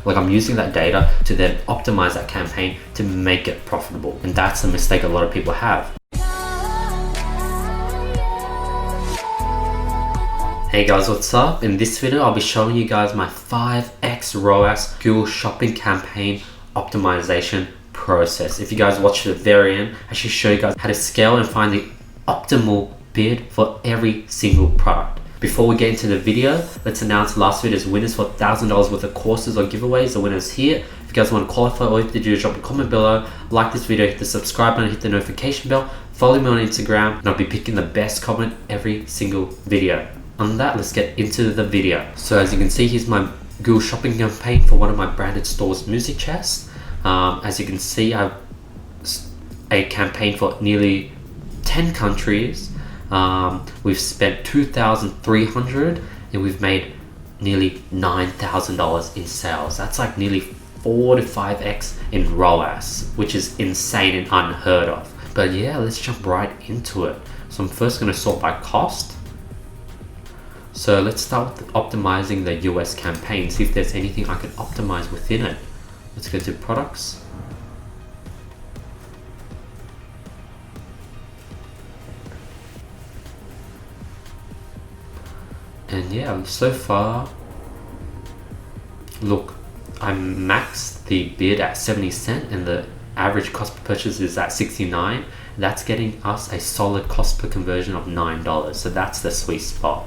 Like I'm using that data to then optimize that campaign to make it profitable. And that's a mistake a lot of people have. Hey guys, what's up? In this video, I'll be showing you guys my 5x ROAS Google Shopping campaign optimization process. If you guys watch the very end, I should show you guys how to scale and find the optimal bid for every single product. Before we get into the video, let's announce last video's winners for $1,000 worth of courses or giveaways. The winners here. If you guys want to qualify, all you have to do is drop a comment below, like this video, hit the subscribe button, hit the notification bell, follow me on Instagram, and I'll be picking the best comment every single video. On that, let's get into the video. So as you can see, here's my Google Shopping campaign for one of my branded stores, music chests. As you can see, I have a campaign for nearly 10 countries. We've spent $2,300 and we've made nearly $9,000 in sales. That's like nearly 4 to 5x in ROAS, which is insane and unheard of. But yeah, let's jump right into it. So I'm first going to sort by cost. So let's start with optimizing the US campaign, see if there's anything I can optimize within it. Let's go to products. And yeah, so far, look, I maxed the bid at 70 cents and the average cost per purchase is at 69. That's getting us a solid cost per conversion of $9. So that's the sweet spot.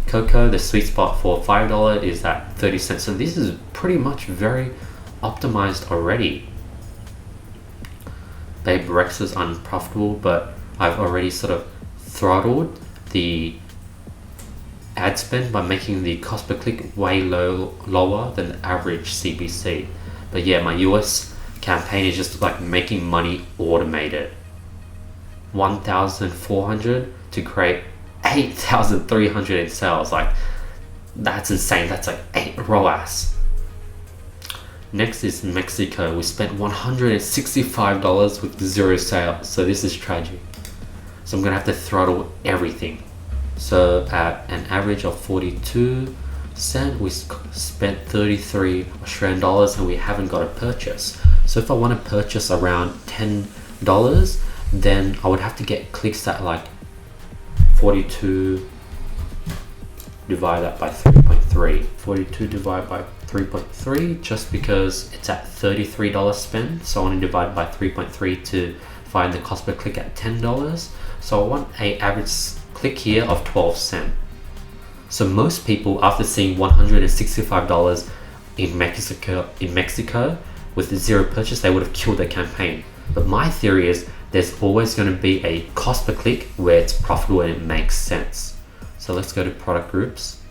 Cocoa, the sweet spot for $5 is at 30 cents. So this is pretty much very optimized already. Babe Rex is unprofitable, but I've already sort of throttled the ad spend by making the cost per click way lower than the average CPC. But yeah, my US campaign is just like making money automated. 1,400 to create 8,300 in sales. Like that's insane. That's like 8 ROAS. Next is Mexico. We spent $165 with 0 sales. So this is tragic. So I'm gonna have to throttle everything. So at an average of 42 cents, we spent 33 Australian dollars and we haven't got a purchase. So if I want to purchase around $10, then I would have to get clicks at like 42 divide that by 3.3. 42 divided by 3.3, just because it's at $33 spend. So I want to divide by 3.3 to find the cost per click at $10. So I want a average click here of 12 cents. So most people, after seeing $165 in Mexico with 0 purchase, they would have killed their campaign. But my theory is there's always going to be a cost per click where it's profitable and it makes sense. So let's go to product groups.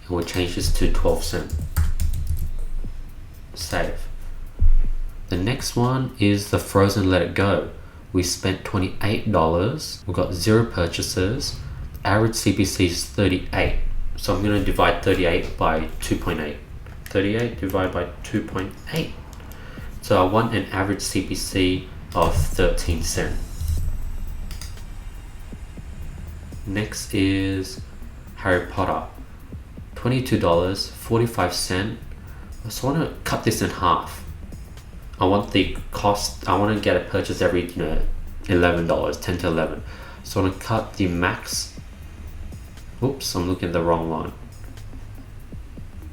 And we'll change this to 12 cents. Save. The next one is the frozen let it go. We spent $28. We've got 0 purchases. Average CPC is 38. So I'm going to divide 38 by 2.8. 38 divided by 2.8. So I want an average CPC of 13 cents. Next is Harry Potter. $22, 45 cents. So I want to cut this in half. I want the cost, I want to get a purchase every, $11, 10 to 11. So I want to cut the max. Oops, I'm looking at the wrong one.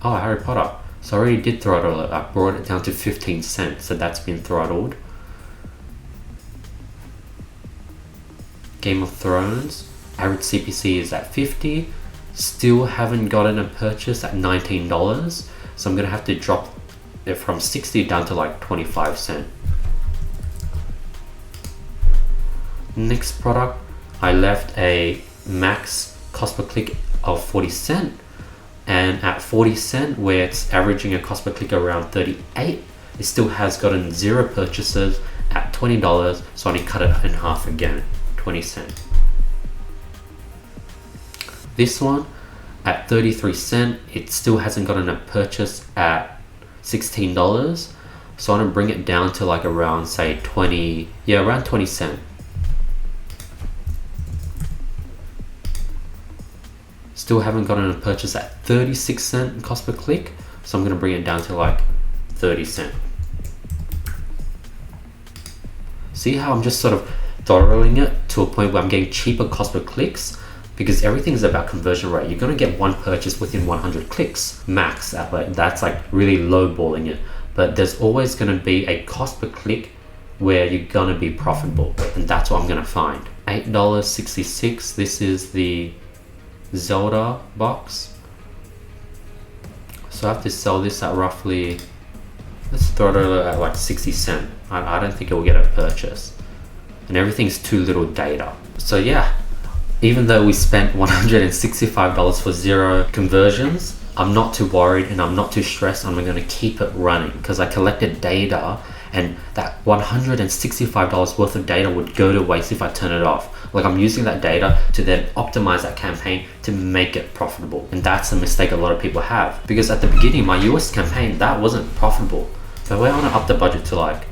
Oh, Harry Potter. So I already did throttle it. I brought it down to 15 cents. So that's been throttled. Game of Thrones. Average CPC is at 50. Still haven't gotten a purchase at $19. So I'm going to have to drop it from 60 down to like 25 cents. Next product, I left a max cost per click of 40 cents. And at 40 cents, where it's averaging a cost per click around 38, it still has gotten 0 purchases at $20. So I need to cut it in half again, 20 cents. This one at 33 cents, it still hasn't gotten a purchase at $16. So I want to bring it down to like around say 20, around 20 cents. Still haven't gotten a purchase at 36 cent cost per click. So I'm going to bring it down to like 30 cent. See how I'm just sort of throttling it to a point where I'm getting cheaper cost per clicks, because everything is about conversion rate. You're going to get one purchase within 100 clicks max. That's like really lowballing it. But there's always going to be a cost per click where you're going to be profitable. And that's what I'm going to find. $8.66. This is the Zelda box. So I have to sell this at roughly, let's throttle it at like 60 cent. I don't think it will get a purchase. And everything's too little data. So yeah, even though we spent $165 for 0 conversions, I'm not too worried and I'm not too stressed. I'm going to keep it running because I collected data, and that $165 worth of data would go to waste if I turn it off. Like, I'm using that data to then optimize that campaign to make it profitable. And that's a mistake a lot of people have, because at the beginning, my US campaign, that wasn't profitable. So I want to up the budget to like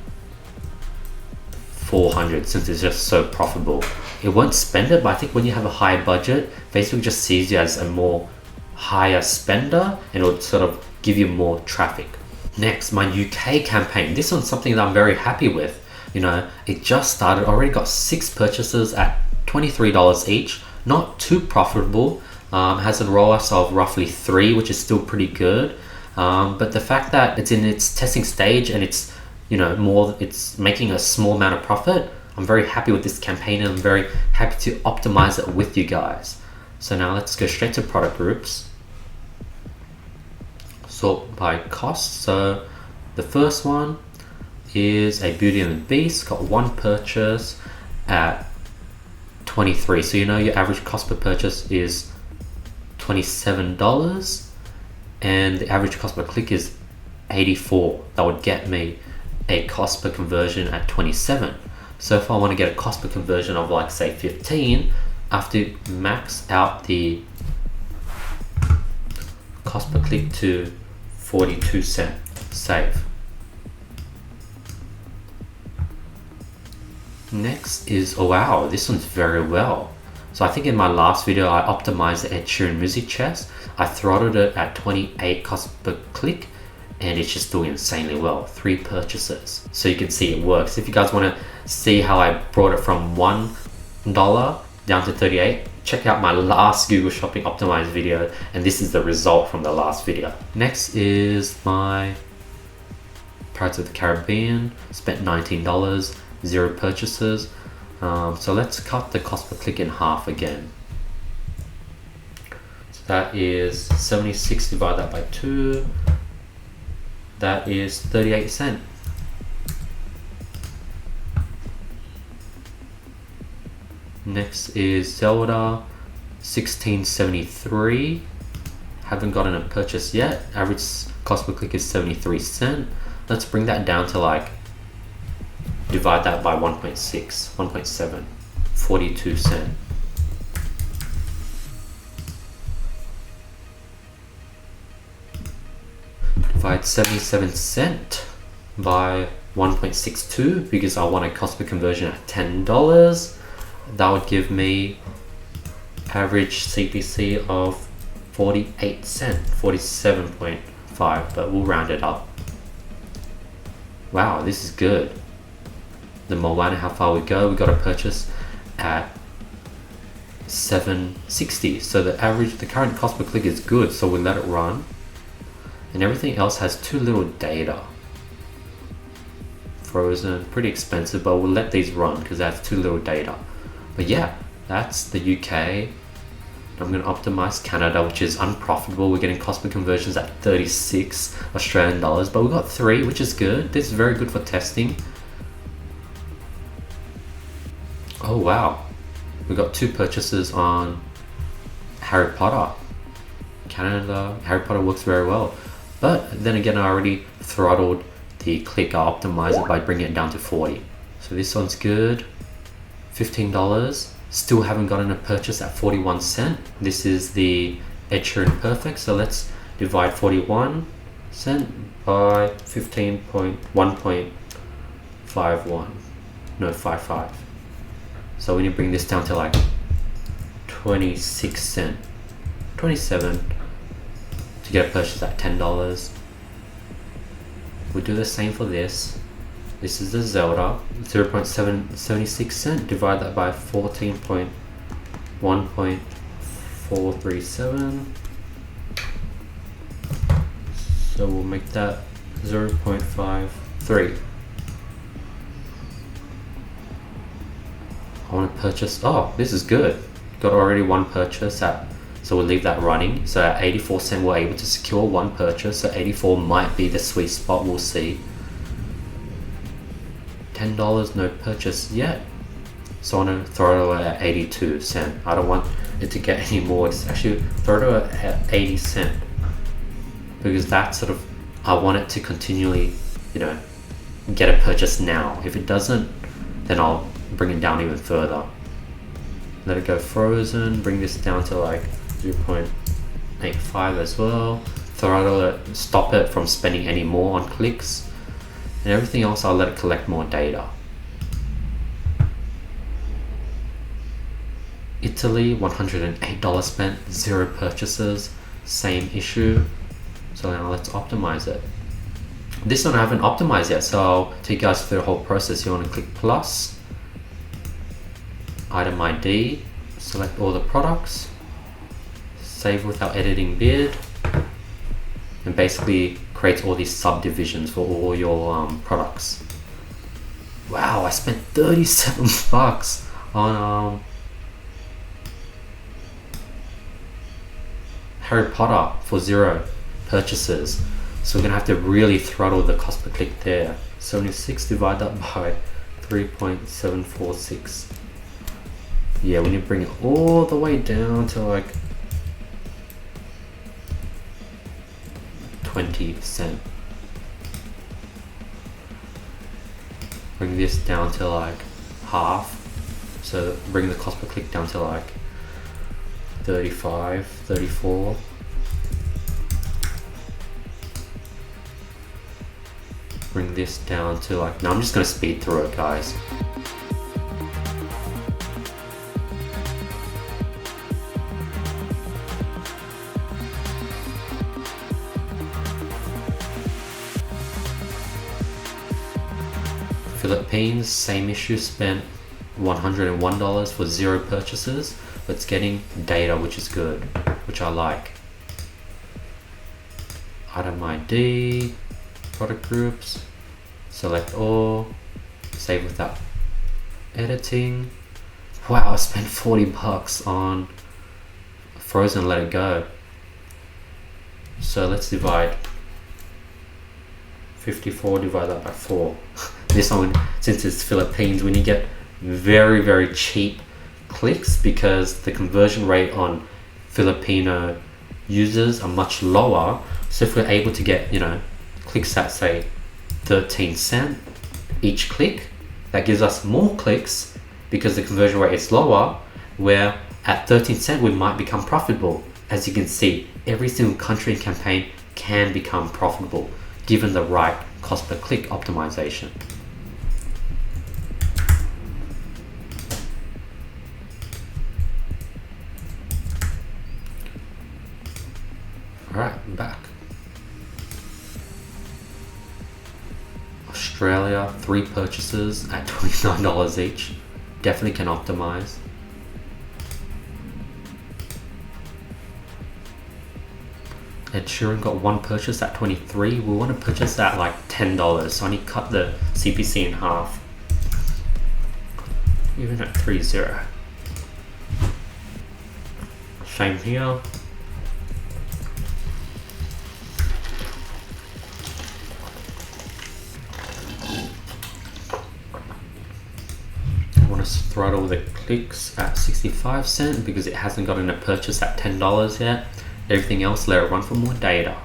400 since it's just so profitable. It won't spend it, but I think when you have a higher budget, Facebook just sees you as a more higher spender and it'll sort of give you more traffic. Next, my UK campaign. This one's something that I'm very happy with. You know, it just started, already got 6 purchases at $23 each. Not too profitable. Has a ROAS of roughly 3, which is still pretty good. But the fact that it's in its testing stage and it's, you know, it's making a small amount of profit, I'm very happy with this campaign and I'm very happy to optimize it with you guys. So now let's go straight to product groups. Sort by cost. So the first one is a Beauty and the Beast, got 1 purchase at 23. So you know your average cost per purchase is $27 and the average cost per click is 84. That would get me a cost per conversion at 27. So if I want to get a cost per conversion of like say 15, I have to max out the cost per click to 42 cent. Save. Next is, oh wow, this one's very well. So I think in my last video I optimized the Ed Sheeran music chest. I throttled it at 28 cost per click and it's just doing insanely well. 3 purchases. So you can see it works. If you guys want to see how I brought it from $1 down to 38, check out my last Google Shopping optimized video, and this is the result from the last video. Next is my Pirates of the Caribbean. Spent $19, 0 purchases. So let's cut the cost per click in half again. So that is 76, divide that by 2. That is 38 cent. Next is Zelda, 16.73. Haven't gotten a purchase yet. Average cost per click is 73 cent. Let's bring that down to like, divide that by 1.7, 42 cent. Divide 77 cent by 1.62 because I want a cost per conversion at $10. That would give me average CPC of 48 cent, 47.5, but we'll round it up. Wow, this is good. The Moana, how far we go, we got a purchase at $7.60. So the current cost per click is good, so we let it run. And everything else has too little data. Frozen, pretty expensive, but we'll let these run because that's too little data. But yeah, that's the UK. I'm going to optimize Canada, which is unprofitable. We're getting cost per conversions at 36 Australian dollars, but we got 3, which is good. This is very good for testing. Oh wow, we got 2 purchases on Harry Potter. Canada, Harry Potter works very well. But then again, I already throttled the click. I optimized it by bringing it down to 40. So this one's good. $15. Still haven't gotten a purchase at 41 cent. This is the Ed Sheeran Perfect. So let's divide 41 cent by 55. So we need to bring this down to like 26 cent. 27 to get a purchase at $10. We do the same for this. This is the Zelda, 0.76 cent. Divide that by 14.1.437. So we'll make that 0.53. I want to purchase. Oh, this is good. Got already one purchase at. So we'll leave that running. So at 84 cent, we're able to secure one purchase. So 84 might be the sweet spot. We'll see. $10, no purchase yet. So I'm gonna throw it at 82 cent. I don't want it to get any more. It's actually throw it at 80 cent because that's sort of, I want it to continually, get a purchase now. If it doesn't, then I'll bring it down even further. Let it go frozen. Bring this down to like 0.85 as well. Throttle it. Stop it from spending any more on clicks. And everything else, I'll let it collect more data. Italy, $108 spent, 0 purchases, same issue. So now let's optimize it. This one I haven't optimized yet, so I'll take you guys through the whole process. You want to click plus, item ID, select all the products, save without editing bid, and basically creates all these subdivisions for all your products. Wow, I spent 37 bucks on Harry Potter for 0 purchases. So we're gonna have to really throttle the cost per click there. 76 divide that by 3.746. Yeah, we need to bring it all the way down to like 20 cent. Bring this down to like half. So bring the cost per click down to like 35, 34. Bring this down to like, now I'm just gonna speed through it, guys. Philippines, same issue, spent $101 for 0 purchases, but it's getting data, which is good, which I like. Item ID, product groups, select all, save without editing. Wow, I spent 40 bucks on frozen, let it go. So let's divide 54, divide that by 4. This one, since it's Philippines, we need to get very, very cheap clicks because the conversion rate on Filipino users are much lower. So if we're able to get, clicks at say 13 cent each click, that gives us more clicks because the conversion rate is lower, where at 13 cent we might become profitable. As you can see, every single country and campaign can become profitable given the right cost per click optimization. Alright, I'm back. Australia, 3 purchases at $29 each. Definitely can optimize. Ed Sheeran got 1 purchase at 23. We want to purchase at like $10, so I need to cut the CPC in half. Even at 30. Same here. Throttle the clicks at 65 cent because it hasn't gotten a purchase at $10 yet. Everything else, let it run for more data.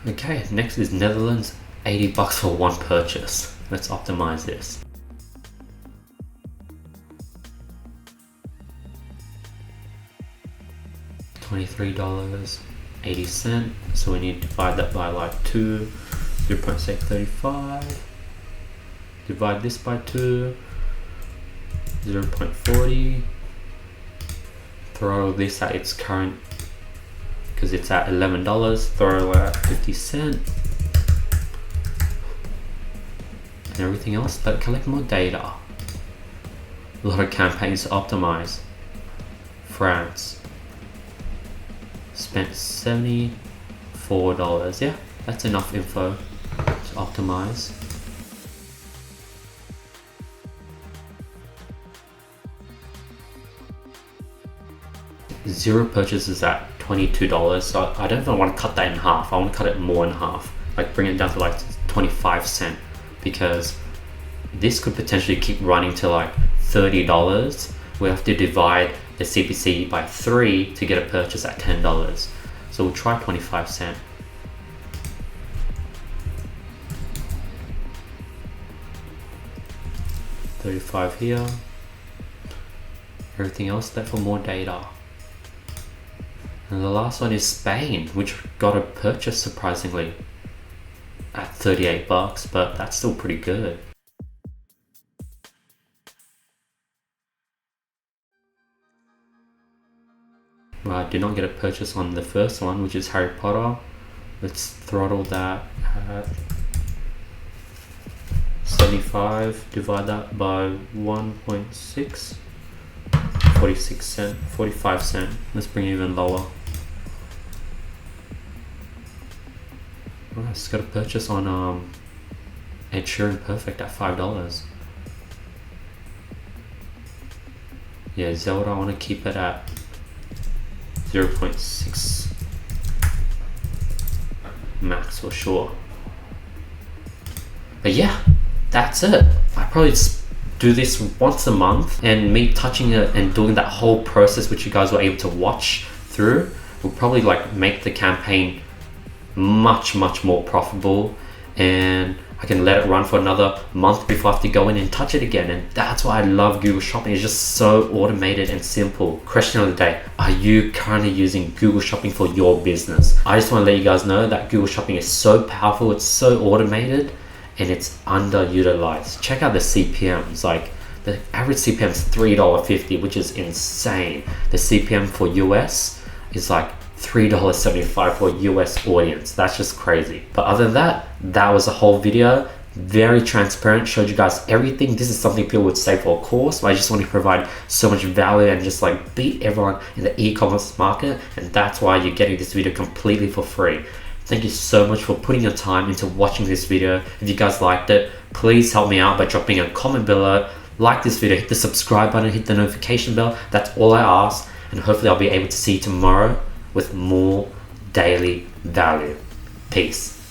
Okay, next is Netherlands, 80 bucks for 1 purchase. Let's optimize this. $23.80. So we need to divide that by like 2, 0.635. Divide this by 2, 0.40. Throw this at its current, because it's at $11, throw it at 50 cents. And everything else, but collect more data. A lot of campaigns to optimize. France. Spent $74. Yeah, that's enough info to optimize. Zero purchases at $22, so I don't even want to cut that in half. I want to cut it more in half, like bring it down to like 25 cents, because this could potentially keep running to like $30. We have to divide the CPC by 3 to get a purchase at $10. So we'll try 25 cents. $35 here. Everything else left for more data. And the last one is Spain, which got a purchase surprisingly at $38, but that's still pretty good. Well, I did not get a purchase on the first one, which is Harry Potter. Let's throttle that at 75, divide that by 1.6, 46 cents, 45 cents. Let's bring it even lower. Oh, I just got a purchase on Ed Sheeran Perfect at $5. Yeah, Zelda, I want to keep it at 0.6 max for sure. But yeah, that's it. I probably just do this once a month, and me touching it and doing that whole process which you guys were able to watch through will probably like make the campaign much more profitable, and I can let it run for another month before I have to go in and touch it again. And that's why I love Google Shopping. It's just so automated and simple. Question of the day: are you currently using Google Shopping for your business? I just want to let you guys know that Google Shopping is so powerful, it's so automated, and it's underutilized. Check out the CPMs. Like the average CPM is $3.50, which is insane. The CPM for US is like $3.75 for a US audience. That's just crazy. But other than that, that was the whole video. Very transparent, showed you guys everything. This is something people would say for a course, but I just want to provide so much value and just like beat everyone in the e-commerce market, and that's why you're getting this video completely for free. Thank you so much for putting your time into watching this video. If you guys liked it, please help me out by dropping a comment below. Like this video, hit the subscribe button, hit the notification bell. That's all I ask, and hopefully I'll be able to see you tomorrow with more daily value. Peace.